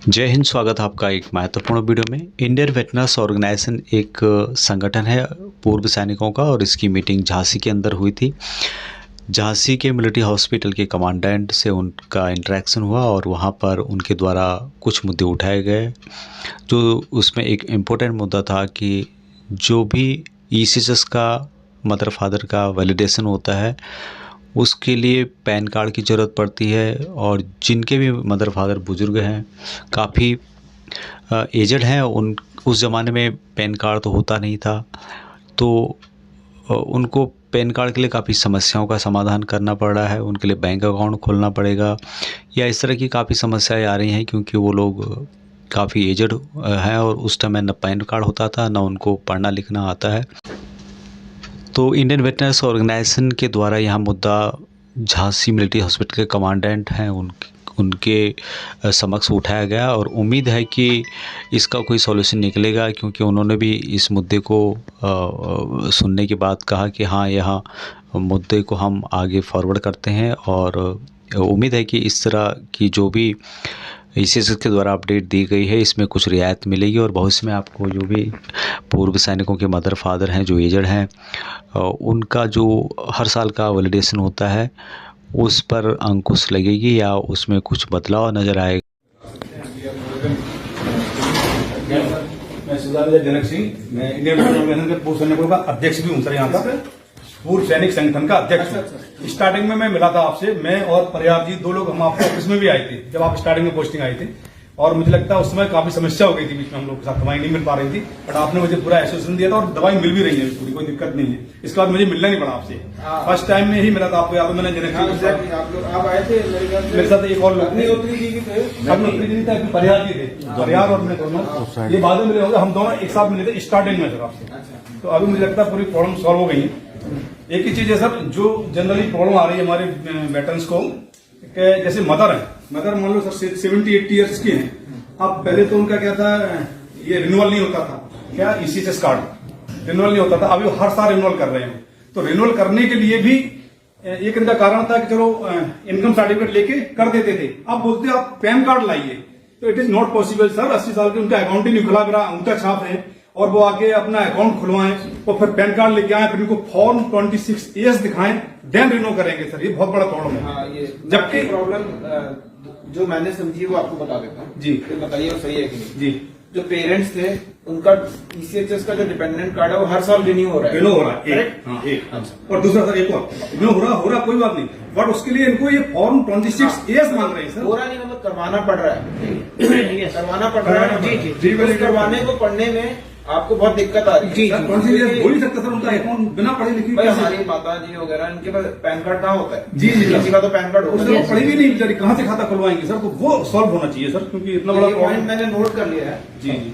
जय हिंद। स्वागत है आपका एक महत्वपूर्ण वीडियो में। इंडियन वेटरनरी ऑर्गेनाइजेशन एक संगठन है पूर्व सैनिकों का, और इसकी मीटिंग झांसी के अंदर हुई थी। झांसी के मिलिट्री हॉस्पिटल के कमांडेंट से उनका इंटरेक्शन हुआ और वहां पर उनके द्वारा कुछ मुद्दे उठाए गए। जो उसमें एक इम्पोर्टेंट मुद्दा था कि जो भी ईसीएचएस का मदर फादर का वैलिडेशन होता है उसके लिए पैन कार्ड की ज़रूरत पड़ती है, और जिनके भी मदर फादर बुज़ुर्ग हैं, काफ़ी एजड हैं, उन उस ज़माने में पैन कार्ड तो होता नहीं था, तो उनको पैन कार्ड के लिए काफ़ी समस्याओं का समाधान करना पड़ रहा है। उनके लिए बैंक अकाउंट खोलना पड़ेगा या इस तरह की काफ़ी समस्याएं आ रही हैं, क्योंकि वो लोग काफ़ी एजड हैं और उस टाइम न पैन कार्ड होता था, न उनको पढ़ना लिखना आता है। तो इंडियन वेटरनरी ऑर्गेनाइजेशन के द्वारा यहाँ मुद्दा झांसी मिलिट्री हॉस्पिटल के कमांडेंट हैं उनके समक्ष उठाया गया, और उम्मीद है कि इसका कोई सॉल्यूशन निकलेगा, क्योंकि उन्होंने भी इस मुद्दे को सुनने के बाद कहा कि हाँ, यहाँ मुद्दे को हम आगे फॉरवर्ड करते हैं, और उम्मीद है कि इस तरह की जो भी ईसीएचएस के द्वारा अपडेट दी गई है इसमें कुछ रियायत मिलेगी, और भविष्य में आपको जो भी पूर्व सैनिकों के मदर फादर हैं जो एजड हैं उनका जो हर साल का वैलिडेशन होता है उस पर अंकुश लगेगी या उसमें कुछ बदलाव नज़र आएगा। मैं सुधार जनक सिंह, मैं इंडियन ऑर्गेनाइजेशन के पूर्व सैनिकों का अध्यक्ष भी हूँ सर। यहाँ का पूर्व सैनिक संगठन का अध्यक्ष हूँ। स्टार्टिंग में मैं मिला था आपसे, मैं और प्रयाग जी दो लोग हम आपके ऑफिस में भी आए थे जब आप स्टार्टिंग में पोस्टिंग आए थे, और मुझे लगता है उस समय काफी समस्या हो गई थी, बीच में हम लोग के साथ दवाई नहीं मिल पा रही थी, बट आपने मुझे पूरा एसोसिएशन दिया था और दवाई मिल भी रही है पूरी, कोई दिक्कत नहीं है। इसके बाद मुझे मिलना नहीं पड़ा आपसे। फर्स्ट टाइम में ही मिला था आपको, या तो मैंने जनक आप आए थे मेरे साथ एक और लोग थे, प्रयाग जी थे, प्रयाग और मैं दोनों, ये बाद में मिले होंगे, हम दोनों एक साथ मिले थे स्टार्टिंग में सर आपसे। तो अभी मुझे लगता है पूरी प्रॉब्लम सॉल्व हो गई है। एक ही चीज है सर, जो जनरली प्रॉब्लम आ रही है हमारे वेटरन्स को, जैसे मदर है, मदर मान लो सर 70-80 ईयर्स की है। अब पहले तो उनका क्या था, ये रिन्यूअल नहीं होता था, क्या ईसीएचएस कार्ड रिन्यूअल नहीं होता था, अभी हर साल रिन्यूअल कर रहे हैं। तो रिन्यूअल करने के लिए भी एक इनका कारण था कि चलो इनकम सर्टिफिकेट लेके कर देते थे। अब बोलते आप पैन कार्ड लाइए, तो it is not possible sir. 80 साल के उनका अकाउंट ही नहीं खुला, मेरा अंगूठा छाप है, और वो आके अपना अकाउंट खुलवाएं और फिर पैन कार्ड लेके आए, फिर उनको फॉर्म 26A दिखाएं, देन रिन्यू करेंगे सर। ये बहुत बड़ा प्रॉब्लम है। हाँ, ये जबकि प्रॉब्लम जो मैंने समझी वो आपको बता देता हूँ जी, तो बताइए वो सही है कि नहीं। जी, जो पेरेंट्स थे उनका ईसीएचएस का जो डिपेंडेंट कार्ड है वो हर साल रिन्यू हो रहा है। रिन्यू हो रहा है एक, हाँ, एक। अच्छा। और दूसरा सर एक और रिन्यू हो रहा कोई बात नहीं, बट उसके लिए इनको ये फॉर्म 26A मांग रहे हैं सर। हो रहा नहीं मतलब करवाना पड़ रहा है, करवाना पड़ रहा है। जी, उस करवाने को पढ़ने में आपको बहुत दिक्कत आ रही है। जी, कौन सी बोल ही सकता सर, उनका अकाउंट बिना पढ़े लिखे भाई हमारी माता जी वगैरह इनके पास पैन कार्ड कहाँ होता है? जी, किसी का तो पैन कार्ड होता है, पढ़ी भी नहीं बेचारी, कहाँ से खाता खुलवाएंगे सर? तो वो सॉल्व होना चाहिए सर, क्योंकि इतना बड़ा पॉइंट मैंने नोट कर लिया है। जी, जी,